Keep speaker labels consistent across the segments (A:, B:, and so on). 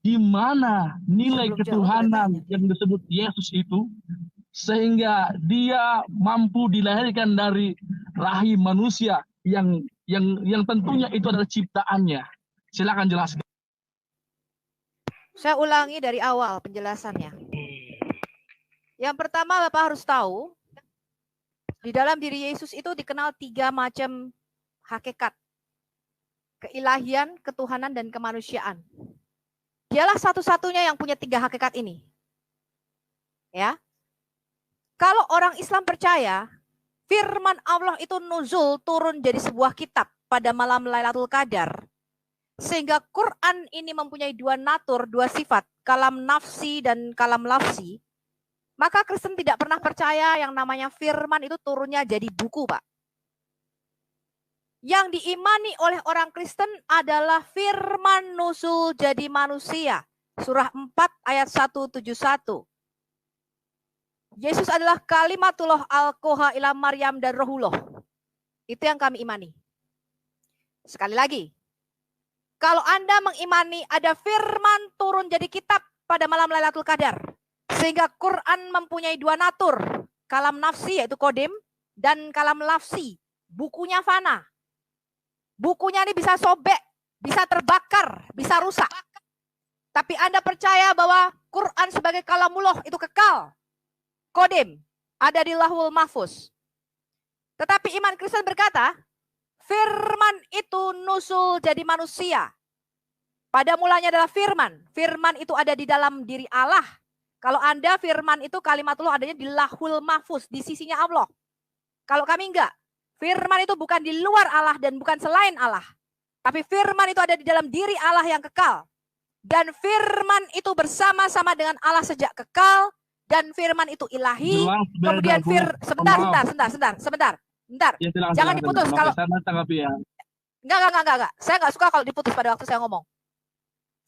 A: di mana nilai ketuhanan yang disebut Yesus itu, sehingga dia mampu dilahirkan dari rahim manusia yang tentunya itu adalah ciptaannya. Silakan jelaskan.
B: Saya ulangi dari awal penjelasannya. Yang pertama, Bapak harus tahu, di dalam diri Yesus itu dikenal 3 macam hakikat. Keilahian, ketuhanan, dan kemanusiaan. Dialah satu-satunya yang punya 3 hakikat ini. Ya. Kalau orang Islam percaya, firman Allah itu nuzul turun jadi sebuah kitab pada malam Lailatul Qadar. Sehingga Quran ini mempunyai 2 natur, 2 sifat, kalam nafsi dan kalam lafsi. Maka Kristen tidak pernah percaya yang namanya firman itu turunnya jadi buku, Pak. Yang diimani oleh orang Kristen adalah firman nuzul jadi manusia. Surah 4 ayat 171. Yesus adalah kalimatullah al-qoha ila Maryam dan rohullah. Itu yang kami imani. Sekali lagi, kalau Anda mengimani ada firman turun jadi kitab pada malam Lailatul Qadar, sehingga Quran mempunyai 2 natur, kalam nafsi yaitu kodim, dan kalam lafsi, bukunya fana. Bukunya ini bisa sobek, bisa terbakar, bisa rusak. Tapi Anda percaya bahwa Quran sebagai kalamullah itu kekal. Kodim, ada di Lauhul Mahfuz. Tetapi iman Kristen berkata, firman itu nusul jadi manusia. Pada mulanya adalah firman. Firman itu ada di dalam diri Allah. Kalau Anda firman itu kalimatullah adanya di Lauhul Mahfuz, di sisinya Allah. Kalau kami enggak. Firman itu bukan di luar Allah dan bukan selain Allah. Tapi firman itu ada di dalam diri Allah yang kekal. Dan firman itu bersama-sama dengan Allah sejak kekal. Dan firman itu ilahi. Kemudian sebentar. Ya, jangan diputus. Kalau enggak. Saya enggak suka kalau diputus pada waktu saya ngomong.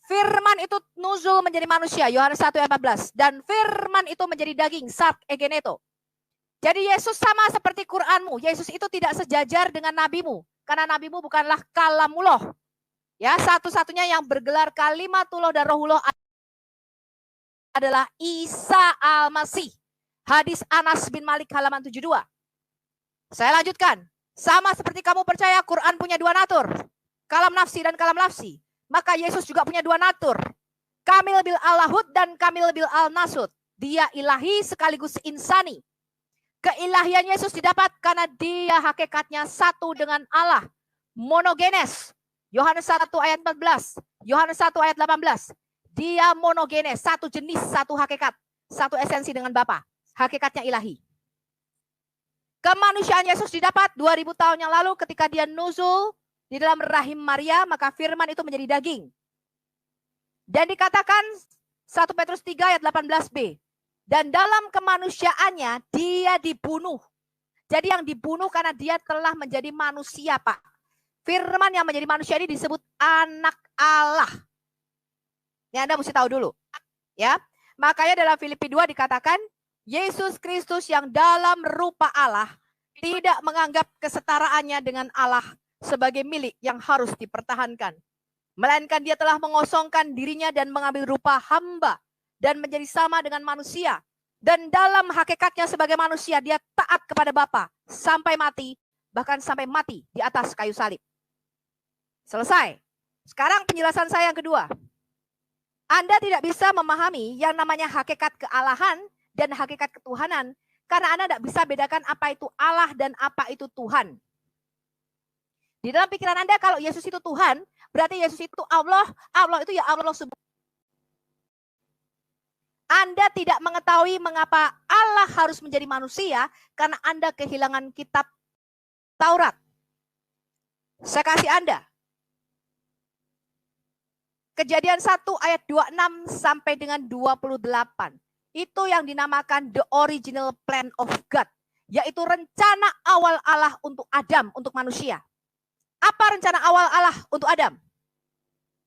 B: Firman itu nuzul menjadi manusia. Yohanes 1 ayat 14. Dan firman itu menjadi daging. Sark egeneto. Jadi Yesus sama seperti Quranmu. Yesus itu tidak sejajar dengan nabimu. Karena nabimu bukanlah kalamullah. Ya, satu-satunya yang bergelar kalimatullah dan rohullah adalah Isa Al-Masih. Hadis Anas bin Malik halaman 72. Saya lanjutkan. Sama seperti kamu percaya Quran punya 2 natur. Kalam nafsi dan kalam lafsi. Maka Yesus juga punya 2 natur. Kamil bil al-lahud dan kamil bil al-nasud. Dia ilahi sekaligus insani. Keilahian Yesus didapat karena dia hakikatnya satu dengan Allah. Monogenes. Yohanes 1 ayat 14. Yohanes 1 ayat 18. Dia monogenes. Satu jenis, satu hakikat. Satu esensi dengan Bapa. Hakikatnya ilahi. Kemanusiaan Yesus didapat 2000 tahun yang lalu ketika dia nuzul di dalam rahim Maria. Maka firman itu menjadi daging. Dan dikatakan 1 Petrus 3 ayat 18b. Dan dalam kemanusiaannya dia dibunuh. Jadi yang dibunuh karena dia telah menjadi manusia, Pak. Firman yang menjadi manusia ini disebut anak Allah. Ini Anda mesti tahu dulu. Ya. Makanya dalam Filipi 2 dikatakan, Yesus Kristus yang dalam rupa Allah tidak menganggap kesetaraannya dengan Allah sebagai milik yang harus dipertahankan. Melainkan dia telah mengosongkan dirinya dan mengambil rupa hamba. Dan menjadi sama dengan manusia. Dan dalam hakikatnya sebagai manusia, dia taat kepada Bapa sampai mati, bahkan sampai mati di atas kayu salib. Selesai. Sekarang penjelasan saya yang kedua. Anda tidak bisa memahami yang namanya hakikat kealahan dan hakikat ketuhanan, karena Anda tidak bisa bedakan apa itu Allah dan apa itu Tuhan. Di dalam pikiran Anda, kalau Yesus itu Tuhan, berarti Yesus itu Allah, Allah itu ya Allah subhanahu. Anda tidak mengetahui mengapa Allah harus menjadi manusia karena Anda kehilangan kitab Taurat. Saya kasih Anda. Kejadian 1 ayat 26 sampai dengan 28. Itu yang dinamakan the original plan of God. Yaitu rencana awal Allah untuk Adam, untuk manusia. Apa rencana awal Allah untuk Adam?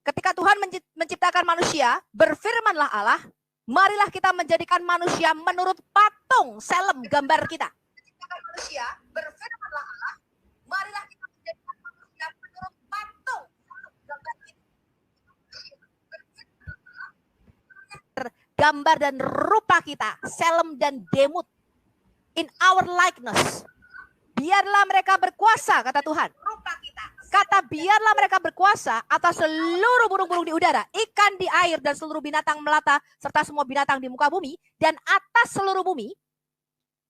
B: Ketika Tuhan menciptakan manusia, berfirmanlah Allah, marilah kita menjadikan manusia menurut patung selem gambar kita. Menciptakan manusia, berfirmanlah Allah, marilah kita menjadikan manusia menurut patung selem gambar kita. gambar dan rupa kita, Selem dan Demut, in our likeness. Biarlah mereka berkuasa, kata Tuhan. Kata biarlah mereka berkuasa atas seluruh burung-burung di udara, ikan di air, dan seluruh binatang melata, serta semua binatang di muka bumi, dan atas seluruh bumi.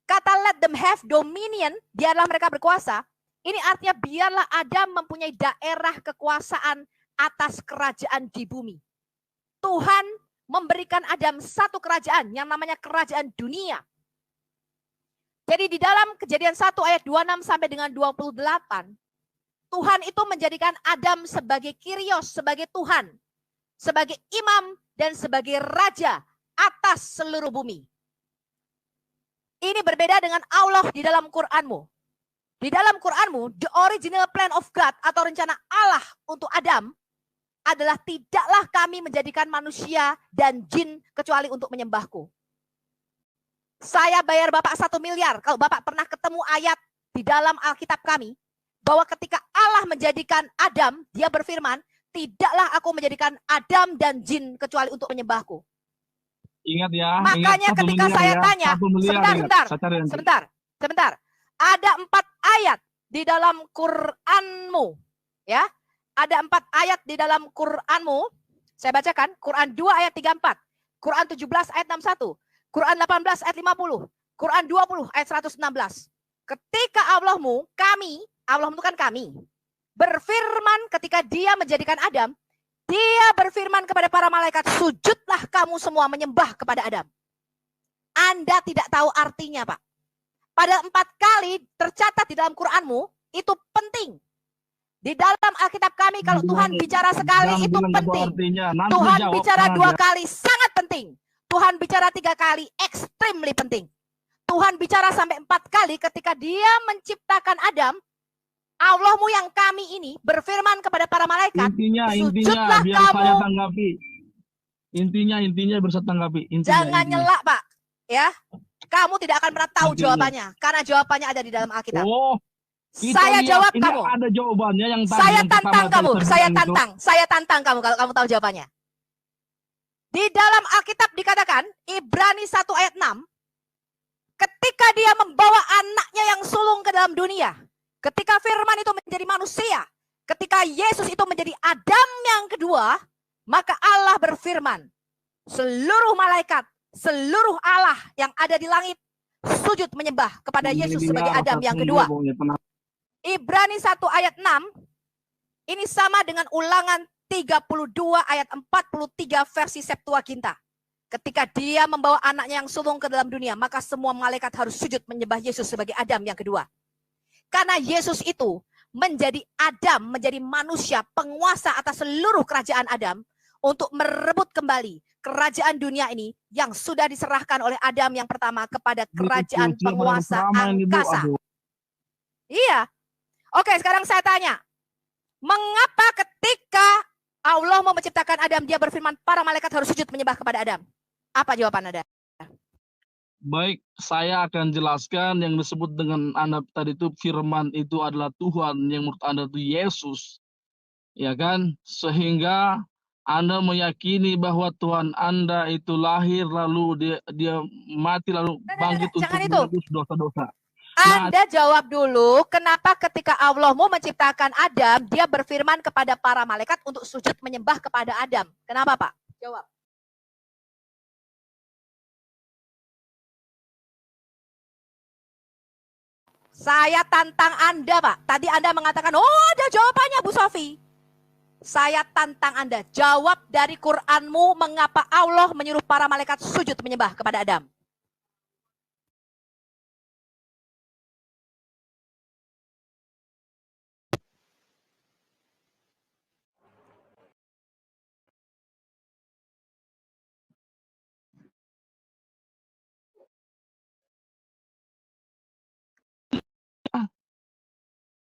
B: Kata let them have dominion, biarlah mereka berkuasa. Ini artinya biarlah Adam mempunyai daerah kekuasaan atas kerajaan di bumi. Tuhan memberikan Adam satu kerajaan yang namanya kerajaan dunia. Jadi di dalam Kejadian 1 ayat 26 sampai dengan 28, Tuhan itu menjadikan Adam sebagai Kyrios, sebagai Tuhan, sebagai imam, dan sebagai raja atas seluruh bumi. Ini berbeda dengan Allah di dalam Quranmu. Di dalam Quranmu, the original plan of God atau rencana Allah untuk Adam adalah tidaklah kami menjadikan manusia dan jin kecuali untuk menyembahku. Saya bayar Bapak 1 miliar kalau Bapak pernah ketemu ayat di dalam Alkitab kami, bahwa ketika Allah menjadikan Adam, dia berfirman, tidaklah aku menjadikan Adam dan jin kecuali untuk menyembahku.
A: Ingat ya.
B: Makanya
A: ingat
B: ketika saya
A: ya,
B: tanya, sebentar. Ada 4 ayat di dalam Quranmu. Ya, ada 4 ayat di dalam Quranmu. Saya bacakan, Quran 2 ayat 34, Quran 17 ayat 61, Quran 18 ayat 50, Quran 20 ayat 116. Ketika Allahmu, kami, Allah itu kan kami, berfirman ketika dia menjadikan Adam, dia berfirman kepada para malaikat, sujudlah kamu semua menyembah kepada Adam. Anda tidak tahu artinya, Pak. Pada 4 kali tercatat di dalam Quranmu, itu penting. Di dalam Alkitab kami, kalau Tuhan bicara sekali, itu penting. Tuhan bicara 2 kali, sangat penting. Tuhan bicara 3 kali, extremely penting. Tuhan bicara sampai 4 kali ketika dia menciptakan Adam. Allahmu yang kami ini berfirman kepada para malaikat,
A: intinya
B: sujudlah
A: biar
B: kamu.
A: saya tanggapi. Intinya biar saya tanggapi.
B: Jangan nyelak, Pak. Ya, kamu tidak akan pernah tahu jawabannya, karena jawabannya ada di dalam Alkitab.
A: Oh,
B: saya jawab kamu.
A: Ada jawabannya yang tadi.
B: Saya tantang kamu. Saya tantang kamu kalau kamu tahu jawabannya. Di dalam Alkitab dikatakan, Ibrani 1 ayat 6, ketika dia membawa anaknya yang sulung ke dalam dunia, ketika firman itu menjadi manusia, ketika Yesus itu menjadi Adam yang kedua, maka Allah berfirman, seluruh malaikat, seluruh Allah yang ada di langit sujud menyembah kepada Yesus sebagai Adam yang kedua. Ibrani 1 ayat 6, ini sama dengan Ulangan 32 ayat 43 versi Septuaginta. Ketika dia membawa anaknya yang sulung ke dalam dunia, maka semua malaikat harus sujud menyembah Yesus sebagai Adam yang kedua. Karena Yesus itu menjadi Adam, menjadi manusia, penguasa atas seluruh kerajaan Adam, untuk merebut kembali kerajaan dunia ini yang sudah diserahkan oleh Adam yang pertama kepada kerajaan penguasa angkasa. Iya. Oke, sekarang saya tanya, mengapa ketika Allah mau menciptakan Adam, dia berfirman para malaikat harus sujud menyembah kepada Adam? Apa jawaban Anda?
A: Baik, saya akan jelaskan yang disebut dengan Anda tadi itu firman itu adalah Tuhan, yang menurut Anda itu Yesus. Ya kan? Sehingga Anda meyakini bahwa Tuhan Anda itu lahir lalu dia mati lalu bangkit untuk menebus dosa-dosa.
B: Anda jawab dulu, kenapa ketika Allah mau menciptakan Adam, dia berfirman kepada para malaikat untuk sujud menyembah kepada Adam. Kenapa, Pak? Jawab. Saya tantang Anda, Pak. Tadi Anda mengatakan, oh ada jawabannya, Bu Sofi. Saya tantang Anda. Jawab dari Quranmu, mengapa Allah menyuruh para malaikat sujud menyembah kepada Adam.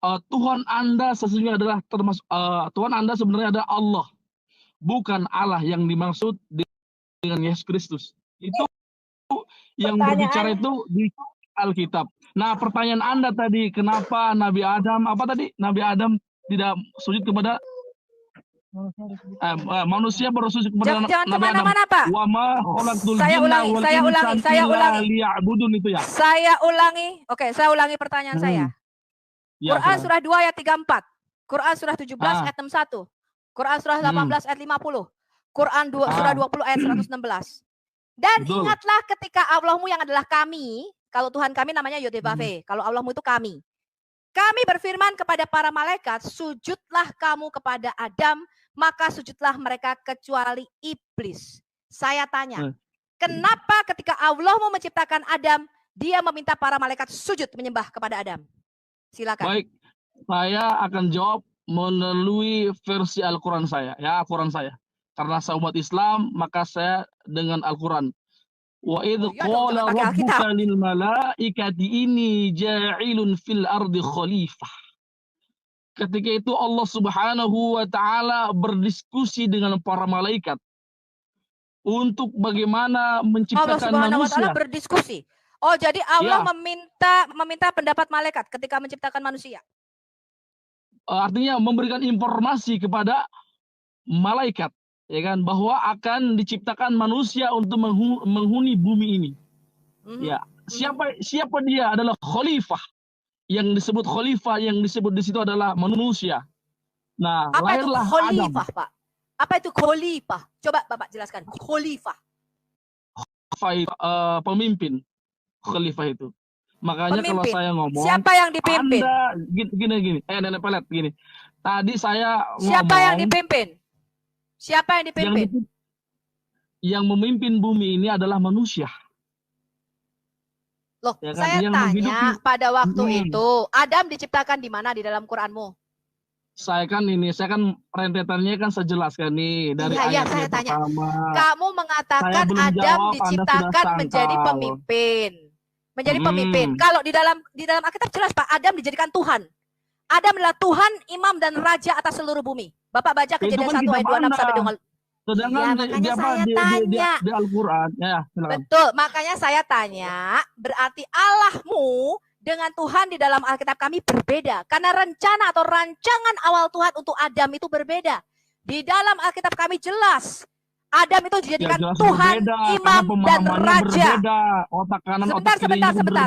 A: Tuhan Anda sesungguhnya adalah termasuk Tuhan Anda sebenarnya adalah Allah, bukan Allah yang dimaksud dengan Yesus Kristus. Itu yang berbicara itu di Alkitab. Nah, pertanyaan Anda tadi, kenapa Nabi Adam tidak sujud kepada Manusia bersujud kepada
B: Jangan
A: Nabi Adam.
B: kemana-mana, Pak.
A: Wa ma khalaqtul
B: Saya
A: jinna
B: ulangi,
A: wal
B: saya ulangi,
A: insan
B: saya
A: illa
B: ulangi.
A: liya'budun itu ya.
B: Saya ulangi. Oke, saya ulangi pertanyaan saya.
A: Ya,
B: Quran
A: silakan.
B: surah 2 ayat 34. Quran surah 17 ayat 61. Quran surah 18 ayat 50. Quran surah 20 ayat 116. Dan
A: Betul.
B: ingatlah ketika Allahmu yang adalah kami, kalau Tuhan kami namanya Yodebave, kalau Allahmu itu kami. Kami berfirman kepada para malaikat, sujudlah kamu kepada Adam, maka sujudlah mereka kecuali iblis. Saya tanya, kenapa ketika Allah mau menciptakan Adam, dia meminta para malaikat sujud menyembah kepada Adam? Silakan.
A: Baik, saya akan jawab melalui versi Al-Quran saya, ya Al-Quran saya. Karena saya umat Islam, maka saya dengan Al-Quran. Wa idh qala rabbuka lil malaikati inni ja'ilun fil ardi khalifah. Ketika itu Allah Subhanahu wa taala berdiskusi dengan para malaikat untuk bagaimana menciptakan
B: Allah Subhanahu wa taala
A: manusia.
B: berdiskusi. Oh, jadi Allah meminta pendapat malaikat ketika menciptakan manusia.
A: Artinya memberikan informasi kepada malaikat, ya kan, bahwa akan diciptakan manusia untuk menghuni bumi ini. Ya, siapa dia adalah khalifah. Yang disebut khalifah, yang disebut di situ adalah manusia. Nah,
B: apa itu khalifah,
A: Adam.
B: Pak? Apa itu khalifah? Coba Bapak jelaskan. Khalifah.
A: Pemimpin. Khalifah itu. Makanya pemimpin. Kalau saya ngomong,
B: siapa yang dipimpin?
A: Anda gini. Nenek pelet gini. Tadi saya
B: siapa yang dipimpin? Siapa yang dipimpin?
A: Yang memimpin bumi ini adalah manusia.
B: Loh, ya kan? Saya tanya pada waktu itu Adam diciptakan di mana di dalam Quranmu? Saya kan
A: rentetannya kan saya jelaskan nih dari
B: ayat saya tanya. Pertama. Kamu mengatakan Adam diciptakan menjadi pemimpin. Menjadi pemimpin. Kalau di dalam Alkitab jelas Pak, Adam dijadikan Tuhan. Adam adalah Tuhan, imam dan raja atas seluruh bumi. Bapak baca Kejadian 1 ayat 26 sampai dengan
A: sedangkan
B: makanya saya tanya
A: di Al-Quran ya,
B: betul, makanya saya tanya, berarti Allahmu dengan Tuhan di dalam Alkitab kami berbeda, karena rencana atau rancangan awal Tuhan untuk Adam itu berbeda. Di dalam Alkitab kami jelas Adam itu dijadikan Tuhan, berbeda, imam dan raja. Sebentar.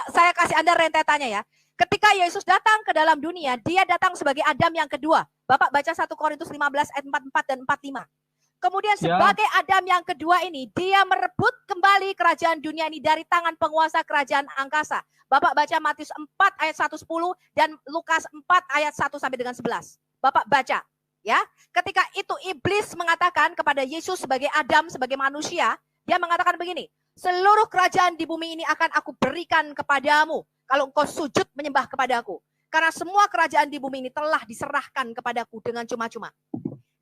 B: Saya kasih Anda rentetannya ya. Ketika Yesus datang ke dalam dunia, dia datang sebagai Adam yang kedua. Bapak baca 1 Korintus 15 ayat 44 dan 45. Kemudian sebagai Adam yang kedua ini, dia merebut kembali kerajaan dunia ini dari tangan penguasa kerajaan angkasa. Bapak baca Matius 4 ayat 1-10 dan Lukas 4 ayat 1 sampai dengan 11. Bapak baca. Ya, ketika itu iblis mengatakan kepada Yesus sebagai Adam, sebagai manusia, dia mengatakan begini, seluruh kerajaan di bumi ini akan aku berikan kepadamu kalau engkau sujud menyembah kepadaku. Karena semua kerajaan di bumi ini telah diserahkan kepadaku dengan cuma-cuma.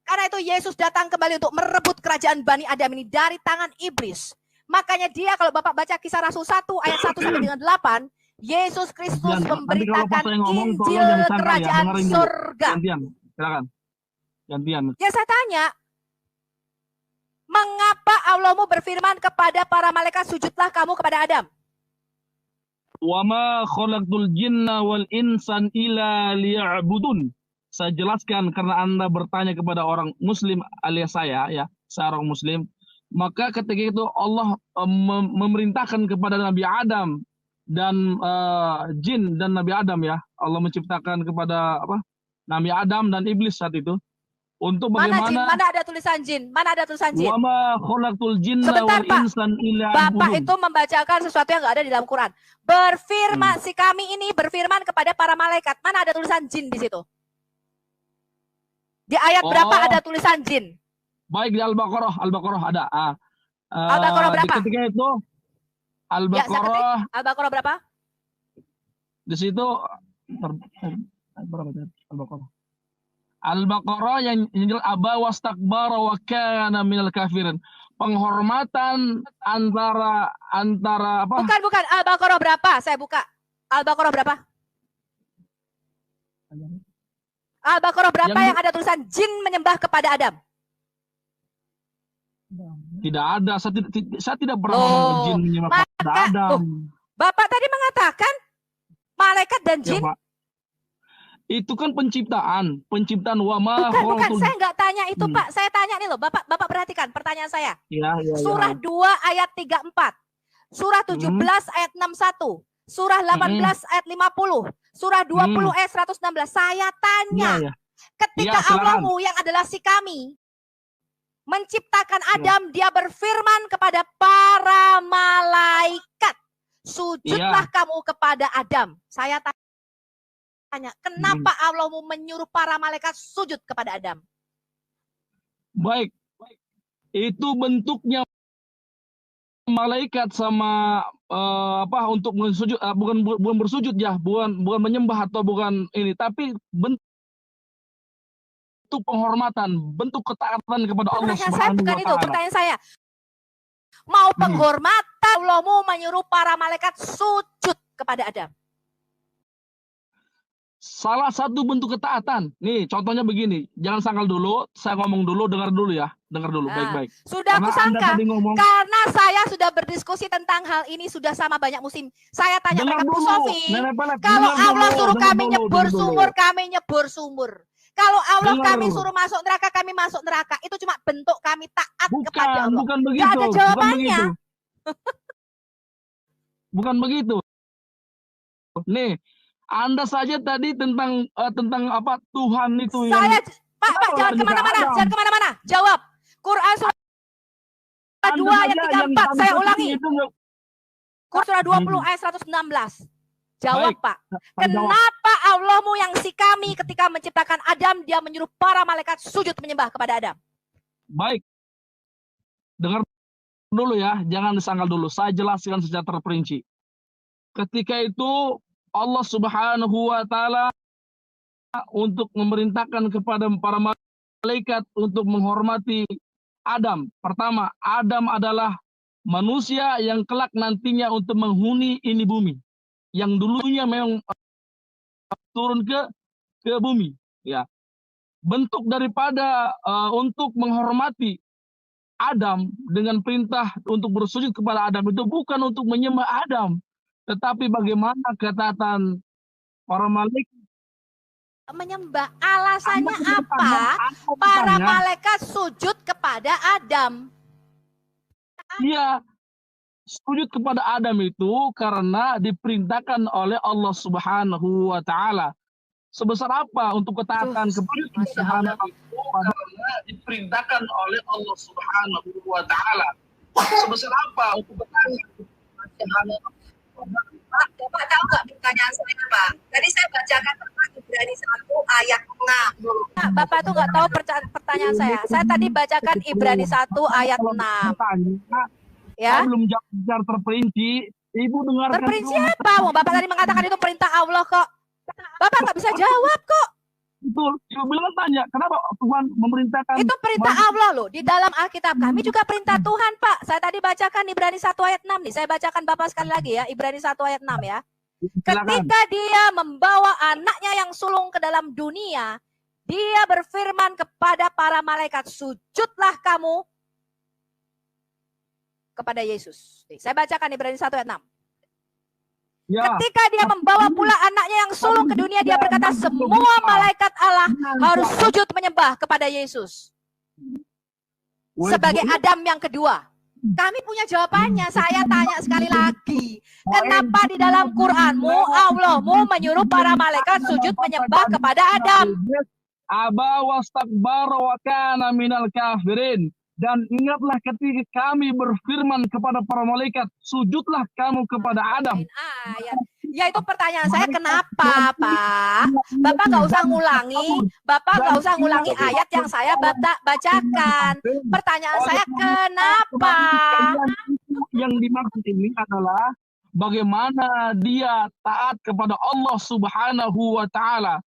B: Karena itu Yesus datang kembali untuk merebut kerajaan Bani Adam ini dari tangan iblis. Makanya dia kalau Bapak baca Kisah Rasul 1 ayat 1 sampai dengan 8, Yesus Kristus memberitakan Injil kerajaan surga.
A: Silakan. Gantian.
B: Ya saya tanya, mengapa Allahmu berfirman kepada para malaikat sujudlah kamu kepada Adam?
A: Wa ma khalaqtul jinna wal insan illa liya'budun. Saya jelaskan karena Anda bertanya kepada orang muslim alias saya ya, seorang muslim. Maka ketika itu Allah memerintahkan kepada Nabi Adam dan jin dan Nabi Adam ya. Allah menciptakan kepada Nabi Adam dan iblis saat itu. Untuk bagaimana
B: mana ada tulisan jin? Mana ada tulisan jin?
A: Wa ma khalaqtul jinna wal insan illa liya'budun.
B: Bapak itu membacakan sesuatu yang enggak ada di dalam Quran. Berfirman si kami ini berfirman kepada para malaikat. Mana ada tulisan jin di situ? Di ayat berapa ada tulisan jin?
A: Baik, di Al-Baqarah ada.
B: Al-Baqarah berapa?
A: Ketika itu Al-Baqarah.
B: Al-Baqarah berapa?
A: Di situ berapa Al-Baqarah? Al-Baqarah yang jelas aba wastakbara wa kana minal kafirin. Penghormatan antara apa?
B: Bukan. Al-Baqarah berapa? Saya buka. Al-Baqarah berapa? Al-Baqarah berapa yang ada tulisan jin menyembah kepada Adam?
A: Tidak ada. Saya tidak pernah ngomong jin menyembah kepada Adam.
B: Bapak tadi mengatakan malaikat dan jin.
A: Ya, Itu kan penciptaan wama
B: Bukan, saya nggak tanya itu, Pak. Saya tanya nih loh, Bapak perhatikan pertanyaan saya. Surah 2 ayat 34, surah 17 ayat 61, surah 18 ayat 50, surah 20 ayat 116. Saya tanya, ketika Allahmu yang adalah si kami menciptakan Adam, dia berfirman kepada para malaikat, sujudlah kamu kepada Adam. Saya tanya, kenapa Allahmu menyuruh para malaikat sujud kepada Adam?
A: Baik, itu bentuknya malaikat sama untuk bersujud, bukan bersujud ya, bukan menyembah atau bukan ini, tapi bentuk penghormatan, bentuk ketaatan kepada Allah Subhanahu wa Ta'ala.
B: Bukan itu, pertanyaan saya. Mau penghormatan, Allahmu menyuruh para malaikat sujud kepada Adam.
A: Salah satu bentuk ketaatan. Nih, contohnya begini. Jangan sangkal dulu. Saya ngomong dulu, dengar dulu ya. Dengar dulu, baik-baik.
B: Sudah aku sangka. Karena saya sudah berdiskusi tentang hal ini sudah sama banyak musim. Saya tanya mereka, Bu Sofi, kalau Allah suruh kami nyebur sumur, kami nyebur sumur. Kalau Allah kami suruh masuk neraka, kami masuk neraka. Itu cuma bentuk kami taat kepada Allah.
A: Bukan begitu.
B: Gak ada jawabannya.
A: Bukan begitu. Nih, Anda saja tadi tentang apa Tuhan itu
B: saya, Pak, jangan kemana-mana, jawab. Quran surah 2 ayat 34, saya ulangi. Quran surah 20 ayat 116. Jawab, Pak. Kenapa Allahmu yang si kami ketika menciptakan Adam, dia menyuruh para malaikat sujud menyembah kepada Adam?
A: Baik. Dengar dulu ya, jangan disangkal dulu. Saya jelaskan secara terperinci. Ketika itu Allah Subhanahu wa Ta'ala untuk memerintahkan kepada para malaikat untuk menghormati Adam. Pertama, Adam adalah manusia yang kelak nantinya untuk menghuni ini bumi, yang dulunya memang turun ke bumi. Ya, bentuk daripada untuk menghormati Adam dengan perintah untuk bersujud kepada Adam itu bukan untuk menyembah Adam, tetapi bagaimana ketaatan para malaikat
B: menyembah. Alasannya apa? Para malaikat sujud kepada Adam.
A: Iya, sujud kepada Adam itu karena diperintahkan oleh Allah Subhanahu wa Ta'ala. Sebesar apa untuk ketaatan kepada Adam itu karena diperintahkan oleh Allah Subhanahu wa Ta'ala. Sebesar apa untuk ketaatan kepada
C: Pak, Bapak tahu nggak pertanyaan saya, Pak? Tadi saya bacakan tentang Ibrani 1 ayat 6.
B: Bapak tuh nggak tahu pertanyaan saya. Saya tadi bacakan Ibrani 1 ayat 6. Ya.
A: Belum jawab terperinci. Ibu dengarkan.
B: Terperinci apa? Bapak tadi mengatakan itu perintah Allah kok. Bapak nggak bisa jawab kok.
A: Betul. Ibu bilang tanya, kenapa Tuhan memerintahkan?
B: Itu perintah Allah loh. Di dalam Alkitab kami juga perintah Tuhan, Pak. Saya tadi bacakan Ibrani 1 ayat 6 nih. Saya bacakan Bapak sekali lagi ya. Ibrani 1 ayat 6 ya. Ketika dia membawa anaknya yang sulung ke dalam dunia, dia berfirman kepada para malaikat, sujudlah kamu kepada Yesus. Saya bacakan Ibrani 1 ayat 6. Ya. Ketika dia membawa pula anaknya yang sulung ke dunia, dia berkata, semua malaikat Allah harus sujud menyembah kepada Yesus. Sebagai Adam yang kedua. Kami punya jawabannya. Saya tanya sekali lagi. Kenapa di dalam Quranmu, Allahmu menyuruh para malaikat sujud menyembah kepada Adam?
A: Aba wastakbara wa kana minal kafirin. Dan ingatlah ketika kami berfirman kepada para malaikat, sujudlah kamu kepada Adam.
B: Ya itu pertanyaan saya, kenapa Pak? Bapak nggak usah ngulangi, Bapak nggak usah ngulangi ayat yang saya bacakan. Pertanyaan saya, kenapa?
A: Yang dimaksud ini adalah bagaimana dia taat kepada Allah Subhanahu wa Ta'ala.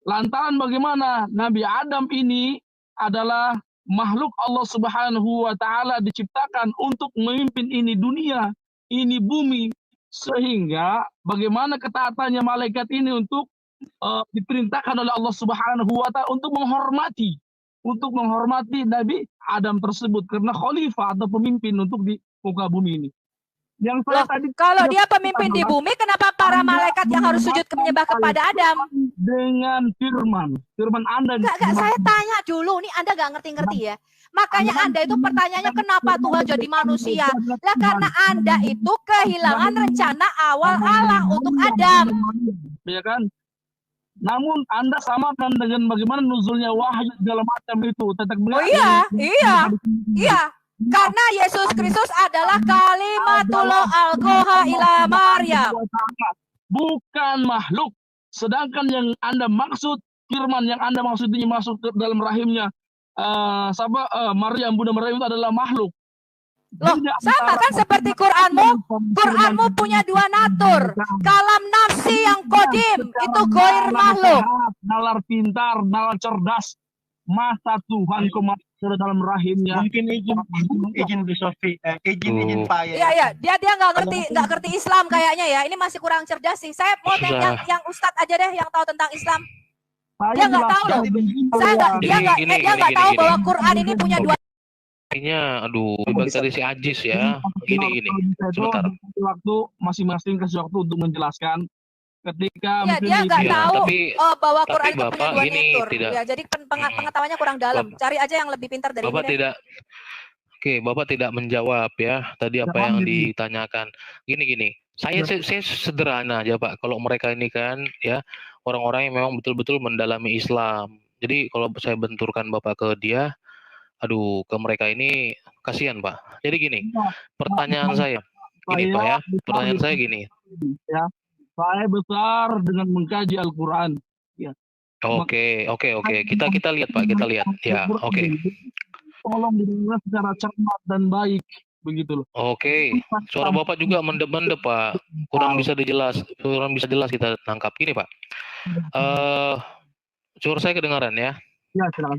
A: Lantaran bagaimana Nabi Adam ini adalah makhluk Allah Subhanahu wa Ta'ala, diciptakan untuk memimpin ini dunia, ini bumi, sehingga bagaimana ketaatannya malaikat ini untuk diperintahkan oleh Allah Subhanahu wa Ta'ala untuk menghormati Nabi Adam tersebut karena khalifah atau pemimpin untuk di muka bumi ini. Yang saya
B: Loh,
A: tadi
B: kalau dia pemimpin di bumi, kenapa para malaikat yang harus sujud menyembah kepada Adam?
A: dengan firman Anda.
B: Enggak, saya tanya dulu. Nih Anda nggak ngerti-ngerti ya. Makanya Anda itu pertanyaannya kenapa Tuhan jadi manusia? Lah karena Anda itu kehilangan rencana awal Allah untuk Adam.
A: Ya kan? Namun Anda samakan dengan bagaimana nuzulnya wahyu segala macam itu.
B: Oh iya. Karena Yesus Kristus adalah kalimatullah alqaha ila Maryam.
A: Bukan makhluk. Sedangkan yang Anda maksud, firman yang Anda maksud ini masuk ke dalam rahimnya Maryam, Bunda Maryam itu adalah makhluk.
B: Loh, sama kan seperti Quranmu punya dua natur. Kalam nafsi yang kodim, itu goir makhluk.
A: Nalar pintar, nalar cerdas. Masa Tuhan masuk dalam rahimnya.
D: Mungkin izin Bu Sofi, izin Pak ya.
B: Iya, dia nggak ngerti Islam kayaknya ya. Ini masih kurang cerdas sih. Saya mau tanya yang Ustadz aja deh yang tahu tentang Islam. Dia nggak tahu loh. Dia nggak tahu bahwa Quran ini punya dua.
E: Aduh, tadi si Ajis ya. Gini. Sebentar.
A: Waktu masing-masing kasih waktu untuk menjelaskan. Ketika
B: dia nggak tahu bahwa Quran itu punya dua natur.
E: Tidak.
B: Ya, jadi pengetahuannya kurang dalam. Cari aja yang lebih pintar dari
E: Bapak
B: ini.
E: Bapak tidak menjawab ya tadi apa yang ditanyakan. Gini. Saya sederhana aja Pak. Kalau mereka ini kan ya orang-orang yang memang betul-betul mendalami Islam. Jadi kalau saya benturkan Bapak ke dia, aduh, ke mereka ini kasihan Pak. Jadi gini, pertanyaan saya. Gini Pak ya, pertanyaan saya gini.
A: Ya. Saya besar dengan mengkaji Al-Quran. Ya.
E: Oke. Kita lihat Pak, kita lihat. Ya, oke.
A: Tolong didengar secara cermat dan baik, begitu loh.
E: Oke. Suara Bapak juga mendep-mendep Pak. Kurang bisa jelas kita tangkap. Gini Pak. Suara saya kedengaran ya?
A: Ya, silakan.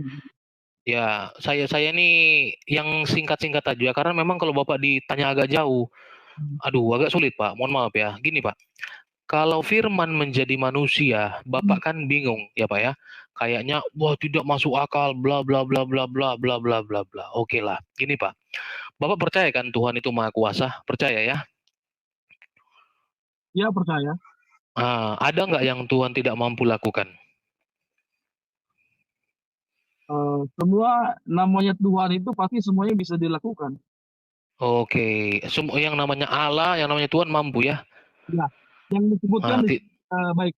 E: Ya, saya ini yang singkat-singkat aja karena memang kalau Bapak ditanya agak jauh, aduh agak sulit Pak. Mohon maaf ya. Gini Pak. Kalau firman menjadi manusia, Bapak kan bingung ya Pak ya. Kayaknya wah tidak masuk akal bla bla bla bla bla bla bla bla bla. Oke lah. Gini Pak. Bapak percaya kan Tuhan itu Maha Kuasa? Percaya ya?
A: Ya, percaya.
E: Ada nggak yang Tuhan tidak mampu lakukan?
A: Semua namanya Tuhan itu pasti semuanya bisa dilakukan.
E: Oke. Semua yang namanya Allah, yang namanya Tuhan mampu ya?
A: Ya. Yang disebutkan baik.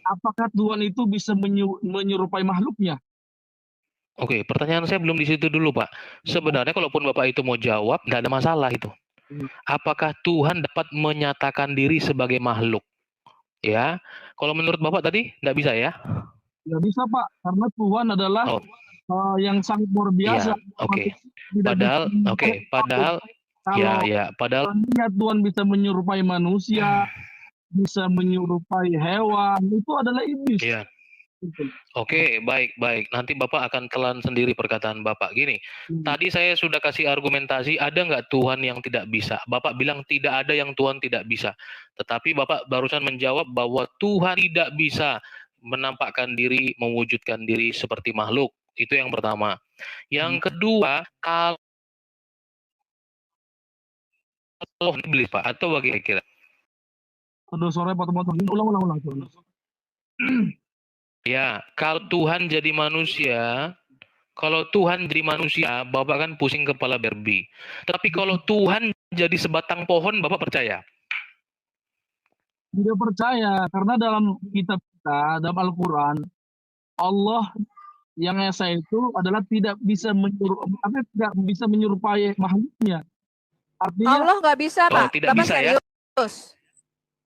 A: Apakah Tuhan itu bisa menyerupai makhluknya?
E: Oke, pertanyaan saya belum di situ dulu, Pak. Sebenarnya kalaupun Bapak itu mau jawab, nggak ada masalah itu. Apakah Tuhan dapat menyatakan diri sebagai makhluk? Ya, kalau menurut Bapak tadi nggak bisa ya?
A: Nggak bisa Pak, karena Tuhan adalah yang sangat luar biasa.
E: Ya, oke. Padahal
A: Tuhan bisa menyerupai manusia, bisa menyerupai hewan, itu adalah iblis.
E: Iya. Oke, baik. Nanti Bapak akan telan sendiri perkataan Bapak. Gini, tadi saya sudah kasih argumentasi, ada nggak Tuhan yang tidak bisa? Bapak bilang tidak ada yang Tuhan tidak bisa. Tetapi Bapak barusan menjawab bahwa Tuhan tidak bisa menampakkan diri, mewujudkan diri seperti makhluk. Itu yang pertama. Yang kedua, kalau iblis Pak, atau bagaimana kira?
A: Aduh, sore potong-potong. Ulang.
E: Ya, kalau Tuhan jadi manusia, Bapak kan pusing kepala berbi. Tapi kalau Tuhan jadi sebatang pohon, Bapak percaya?
A: Tidak percaya, karena dalam kitab kita, dalam Al-Quran, Allah yang Esa itu adalah tidak bisa menyerupai makhluknya. Artinya
B: Allah nggak bisa Pak.
E: Tidak
B: Bapak
E: bisa
B: serius?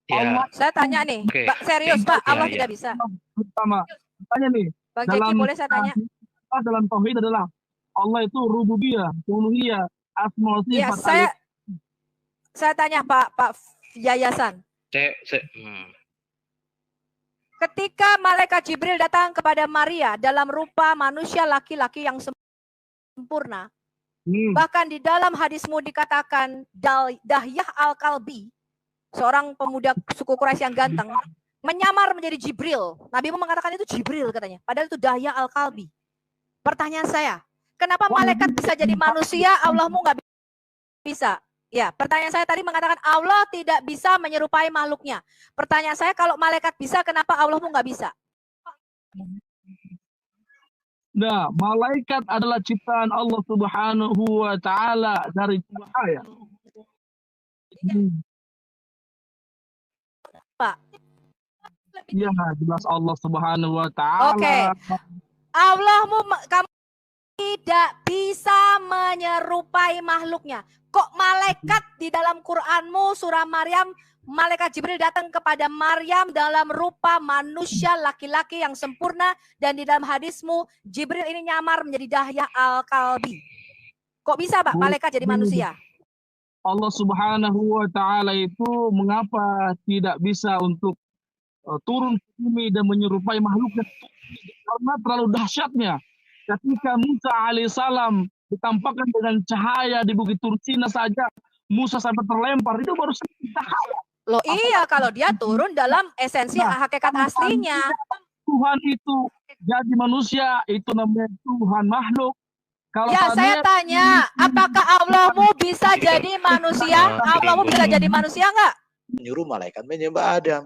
E: Ya.
B: Saya tanya nih, Pak, serius Pak, Allah tidak bisa.
A: Pertama, tanya nih.
B: Bang Jeki boleh saya tanya?
A: Dalam tauhid adalah Allah itu rububiyah, uluhiyah, asma wa sifat.
B: Saya tanya Pak Yayasan. Ketika malaikat Jibril datang kepada Maria dalam rupa manusia laki-laki yang sempurna, bahkan di dalam hadismu dikatakan Dahyah Al-Kalbi, seorang pemuda suku Quraisy yang ganteng, menyamar menjadi Jibril. Nabi mengatakan itu Jibril katanya, padahal itu Dahyah Al-Kalbi. Pertanyaan saya, kenapa malaikat bisa jadi manusia, Allahmu nggak bisa? Ya, pertanyaan saya tadi mengatakan Allah tidak bisa menyerupai makhluknya. Pertanyaan saya, kalau malaikat bisa, kenapa Allahmu nggak bisa?
A: Nah, malaikat adalah ciptaan Allah Subhanahu wa taala dari cahaya.
B: Pak.
A: Ya, jelas Allah Subhanahu wa taala.
B: Oke. Allahmu kamu tidak bisa menyerupai makhluknya. Kok malaikat di dalam Qur'anmu surah Maryam, malaikat Jibril datang kepada Maryam dalam rupa manusia laki-laki yang sempurna, dan di dalam hadismu Jibril ini nyamar menjadi Dahya Al-Kalbi. Kok bisa, Pak, malaikat jadi manusia?
A: Allah Subhanahu wa taala itu mengapa tidak bisa untuk turun ke bumi dan menyerupai makhluknya? Karena terlalu dahsyatnya. Ketika Musa alaihissalam ditampakkan dengan cahaya di Bukit Tursina saja, Musa sampai terlempar, itu baru cahaya.
B: Loh iya, kalau dia turun dalam esensi hakikat aslinya.
A: Tuhan itu jadi manusia, itu namanya Tuhan makhluk. Kalau
B: ya, saya tanya, apakah Allahmu bisa jadi manusia? Allahmu bisa jadi manusia nggak?
F: Menyuruh malaikat menyembah Adam.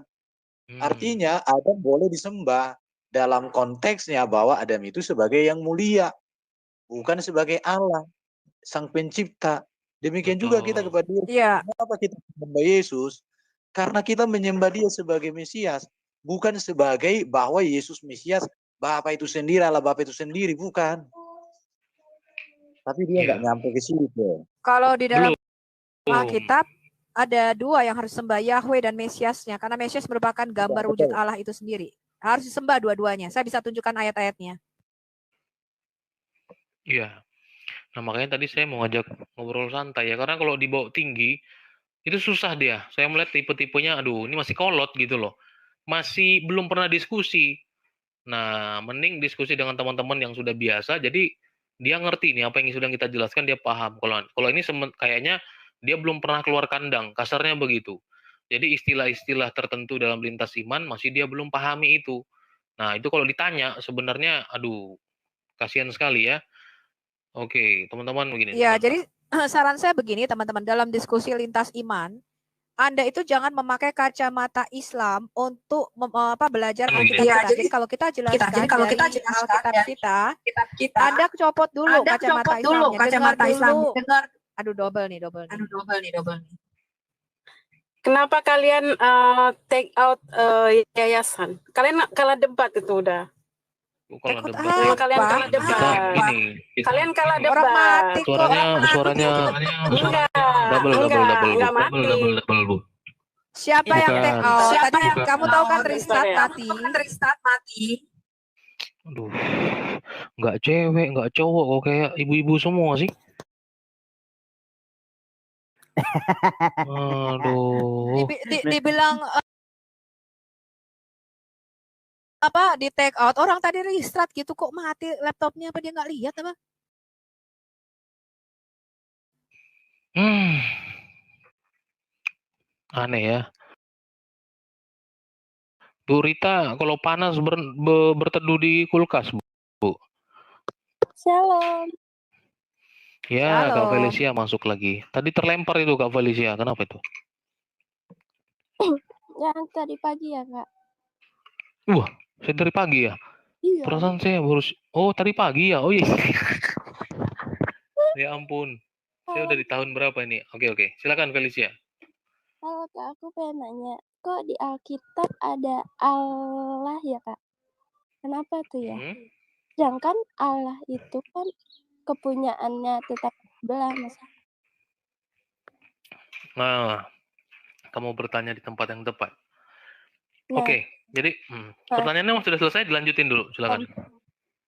F: Artinya Adam boleh disembah dalam konteksnya bahwa Adam itu sebagai yang mulia, bukan sebagai Allah, sang pencipta. Demikian juga kita kepada dia.
B: Ya.
F: Kenapa kita menyembah Yesus? Karena kita menyembah dia sebagai Mesias, bukan sebagai bahwa Yesus Mesias, Bapa itu sendiri, Allah Bapa itu sendiri, bukan. Tapi dia nggak nyampe ke situ.
B: Kalau di dalam Alkitab ada dua yang harus sembah, Yahweh dan Mesiasnya, karena Mesias merupakan gambar wujud Allah itu sendiri. Harus disembah dua-duanya. Saya bisa tunjukkan ayat-ayatnya.
E: Iya. Nah, makanya tadi saya mau ngajak ngobrol santai ya, karena kalau dibawa tinggi itu susah dia. Saya melihat tipe-tipenya, aduh, ini masih kolot gitu loh. Masih belum pernah diskusi. Nah, mending diskusi dengan teman-teman yang sudah biasa, jadi dia ngerti nih apa yang sudah kita jelaskan, dia paham. Kalau ini kayaknya dia belum pernah keluar kandang, kasarnya begitu. Jadi istilah-istilah tertentu dalam lintas iman masih dia belum pahami itu. Nah, itu kalau ditanya sebenarnya, aduh, kasihan sekali ya. Oke, teman-teman begini.
B: Ya, jadi saran saya begini, teman-teman, dalam diskusi lintas iman, Anda itu jangan memakai kacamata Islam untuk belajar Alkitab kita. Jadi kalau kita jelaskan dari Alkitab kita, Anda copot dulu kacamata Islamnya. Dengar. Aduh, double nih.
G: Kenapa kalian take out yayasan? Kalian kalah debat itu udah.
E: Kalian
G: kalah debat. Kalian kalah debat.
B: Orang mati kok.
E: Suaranya double.
B: Siapa yang take out? Tadi kamu tahu kan restart mati.
E: Aduh, nggak cewek, nggak cowok, kok kayak ibu-ibu semua sih. Aduh.
B: Dibilang di take out, orang tadi restart gitu kok mati laptopnya, apa dia nggak lihat apa?
E: Aneh ya. Bu Rita, kalau panas berteduh di kulkas, Bu.
H: Shalom.
E: Ya, Kak Felicia masuk lagi. Tadi terlempar itu Kak Felicia, kenapa itu?
H: Yang tadi pagi ya, Kak.
E: Wah, saya dari pagi ya?
H: Iya.
E: Perasaan saya baru... Oh, tadi pagi ya? Oh iya. Ya ampun. Saya udah di tahun berapa ini? Oke. Silakan Felicia.
H: Kalau Kak, aku pengen nanya, kok di Alkitab ada Allah ya, Kak? Kenapa tuh ya? Sedangkan Allah itu kan kepunyaannya tetap belah, Mas.
E: Nah, kamu bertanya di tempat yang tepat. Nah, Oke, jadi pertanyaannya sudah selesai, dilanjutin dulu, silakan.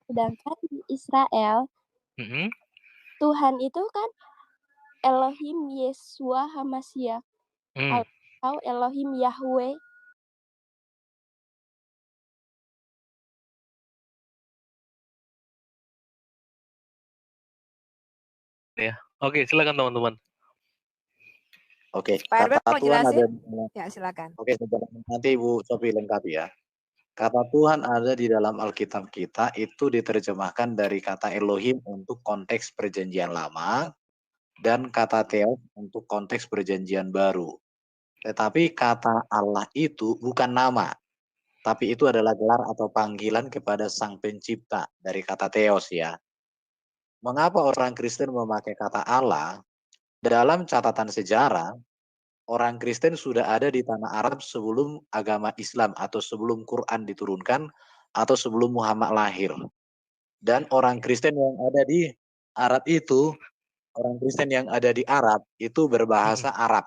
H: Sedangkan di Israel, Tuhan itu kan Elohim Yeshua HaMashiach, atau Elohim Yahweh.
E: Ya, oke, silakan teman-teman.
F: Oke,
B: kata
F: Tuhan ada.
B: Ya, silakan.
F: Oke, nanti Ibu Sofi lengkapi ya. Kata Tuhan ada di dalam Alkitab kita itu diterjemahkan dari kata Elohim untuk konteks perjanjian lama. dan kata Theos untuk konteks perjanjian baru. Tetapi kata Allah itu bukan nama, tapi itu adalah gelar atau panggilan kepada Sang Pencipta dari kata Theos ya. Mengapa orang Kristen memakai kata Allah? Dalam catatan sejarah, orang Kristen sudah ada di tanah Arab sebelum agama Islam atau sebelum Quran diturunkan atau sebelum Muhammad lahir. Dan orang Kristen yang ada di Arab itu, orang Kristen yang ada di Arab itu berbahasa Arab.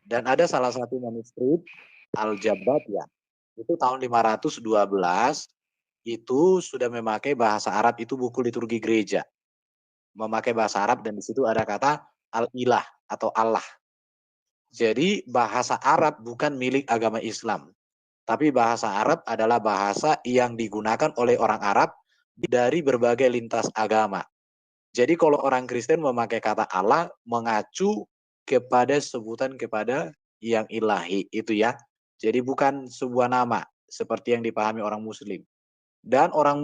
F: Dan ada salah satu manuskrip Al-Jabbat ya, itu tahun 512 itu sudah memakai bahasa Arab, itu buku liturgi gereja. Memakai bahasa Arab dan di situ ada kata Al-Ilah atau Allah. Jadi bahasa Arab bukan milik agama Islam. Tapi bahasa Arab adalah bahasa yang digunakan oleh orang Arab dari berbagai lintas agama. Jadi kalau orang Kristen memakai kata Allah mengacu kepada sebutan kepada yang ilahi itu ya. Jadi bukan sebuah nama seperti yang dipahami orang Muslim. Dan orang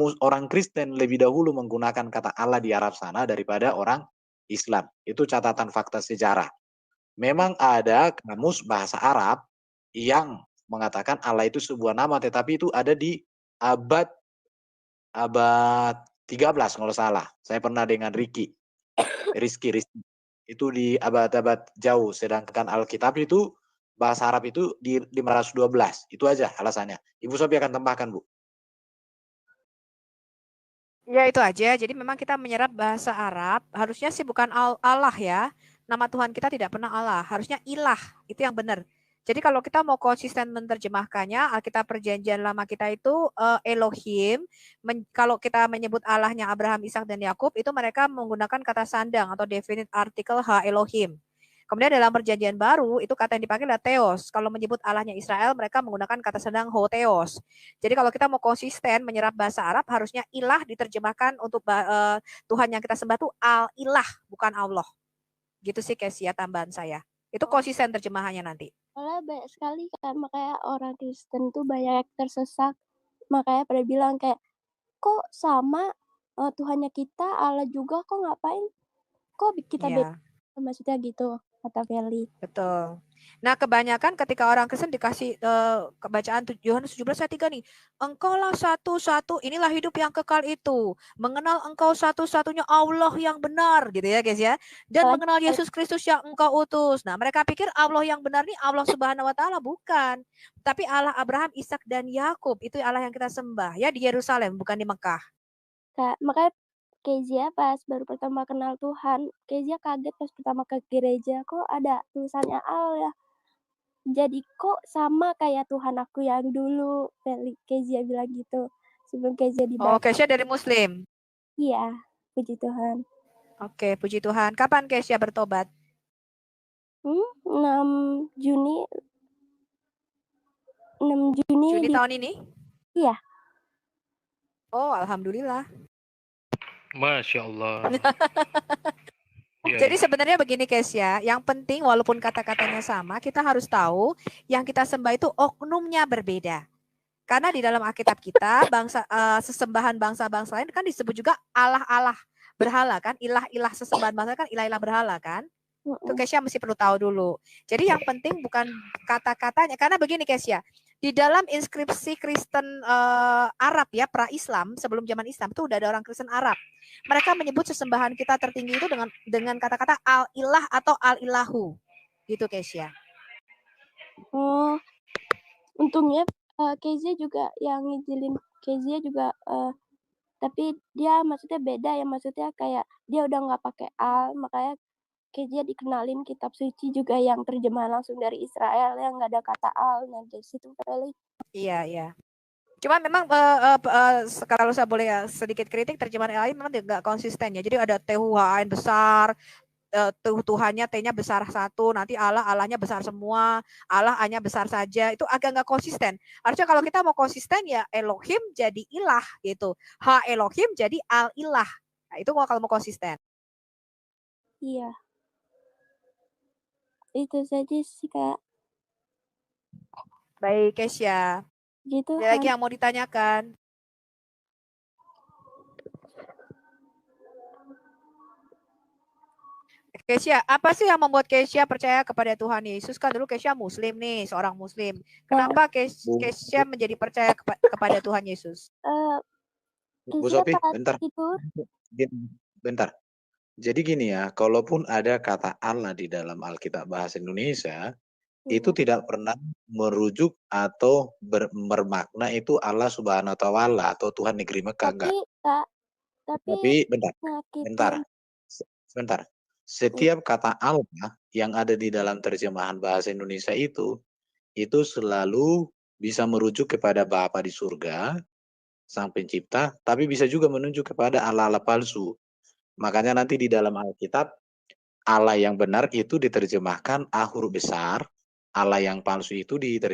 F: Kristen lebih dahulu menggunakan kata Allah di Arab sana daripada orang Islam. Itu catatan fakta sejarah. Memang ada kamus bahasa Arab yang mengatakan Allah itu sebuah nama, tetapi itu ada di abad 13 kalau salah. Saya pernah dengan Rizky. Itu di abad-abad jauh, sedangkan Alkitab itu bahasa Arab itu di 512. Itu aja alasannya. Ibu Sophie akan tambahkan, Bu.
B: Ya itu aja. Jadi memang kita menyerap bahasa Arab, harusnya sih bukan Allah ya. Nama Tuhan kita tidak pernah Allah, harusnya ilah. Itu yang benar. Jadi kalau kita mau konsisten menerjemahkannya, Alkitab Perjanjian Lama kita itu Elohim. Kalau kita menyebut Allahnya Abraham, Ishak dan Yakub, itu mereka menggunakan kata sandang atau definite article Ha Elohim. Kemudian dalam Perjanjian Baru itu kata yang dipakai adalah Theos. Kalau menyebut Allahnya Israel, mereka menggunakan kata sandang Ho Theos. Jadi kalau kita mau konsisten menyerap bahasa Arab, harusnya ilah diterjemahkan untuk Tuhan yang kita sembah itu Al-Ilah, bukan Allah. Gitu sih Kesia tambahan saya. Itu konsisten terjemahannya nanti.
H: Soalnya banyak sekali kan, makanya orang Kristen tuh banyak yang tersesat. Makanya pada bilang kayak, kok sama Tuhannya kita, Allah juga, kok ngapain? Kok kita beda? Maksudnya gitu, kata Feli.
B: Betul. Nah, kebanyakan ketika orang Kristen dikasih kebacaan Yohanes 17 ayat 3 nih. Engkaulah satu-satu, inilah hidup yang kekal itu. Mengenal engkau satu-satunya Allah yang benar, gitu ya guys ya. Dan mengenal Yesus Kristus yang engkau utus. Nah, mereka pikir Allah yang benar nih Allah Subhanahu wa taala, bukan. Tapi Allah Abraham, Ishak dan Yakub, itu Allah yang kita sembah ya di Yerusalem, bukan di Mekah.
H: Makanya Kezia pas baru pertama kenal Tuhan, Kezia kaget pas pertama ke gereja, kok ada tulisannya Allah ya. Jadi kok sama kayak Tuhan aku yang dulu, Kezia bilang gitu. Sebelum Kezia dibaca.
B: Oh, Kezia dari Muslim?
H: Iya, puji Tuhan.
B: Oke, puji Tuhan. Kapan Kezia bertobat?
H: 6 Juni. 6 Juni.
B: Juni tahun ini?
H: Iya.
B: Oh, alhamdulillah.
E: Masya Allah.
B: Jadi sebenarnya begini Kesia, yang penting walaupun kata-katanya sama, kita harus tahu yang kita sembah itu oknumnya berbeda. Karena di dalam Alkitab kita, sesembahan bangsa-bangsa lain kan disebut juga Allah-Allah berhala kan, ilah-ilah sesembahan bangsa kan ilah-ilah berhala kan. Itu Kesia mesti perlu tahu dulu. Jadi yang penting bukan kata-katanya, karena begini Kesia, di dalam inskripsi Kristen Arab ya, pra-Islam, sebelum zaman Islam itu udah ada orang Kristen Arab. Mereka menyebut sesembahan kita tertinggi itu dengan kata-kata al-ilah atau al-ilahu. Gitu Kesia.
H: Oh, untungnya Kezia juga yang ngizinin Kezia juga, tapi dia maksudnya beda ya, maksudnya kayak dia udah nggak pakai al, makanya Kezia dikenalin kitab suci juga yang terjemahan langsung dari Israel yang nggak ada kata al. Nah dari situ kali.
B: Iya. Cuma memang kalau saya boleh sedikit kritik, terjemahan lain memang tidak konsisten ya. Jadi ada Tuhan besar, Tuhannya T-nya besar satu, nanti Allahnya besar semua, Allah A-nya besar saja, itu agak nggak konsisten. Harusnya kalau kita mau konsisten ya Elohim jadi ilah gitu, Ha Elohim jadi al-ilah. Nah, itu kalau mau konsisten.
H: Iya. Itu saja sih Kak.
B: Baik Kesia.
H: Gitu.
B: Ada lagi yang mau ditanyakan? Kesya, apa sih yang membuat Kesya percaya kepada Tuhan Yesus? Kan dulu Kesya Muslim nih, seorang Muslim. Kenapa Kesya menjadi percaya kepada Tuhan Yesus?
F: Bu
H: Kesya
F: Sophie,
H: pas
F: bentar.
H: tidur.
F: Bentar. Jadi gini ya, kalaupun ada kata Allah di dalam Alkitab bahasa Indonesia, itu tidak pernah merujuk atau bermakna itu Allah Subhanahu wa Ta'ala atau Tuhan negeri Mekah, enggak. Tapi sebentar. Setiap kata Allah yang ada di dalam terjemahan bahasa Indonesia itu selalu bisa merujuk kepada Bapa di surga, Sang Pencipta, tapi bisa juga menunjuk kepada Allah-Allah palsu. Makanya nanti di dalam Alkitab, Allah yang benar itu diterjemahkan A huruf besar, Allah yang palsu itu diterjemahkan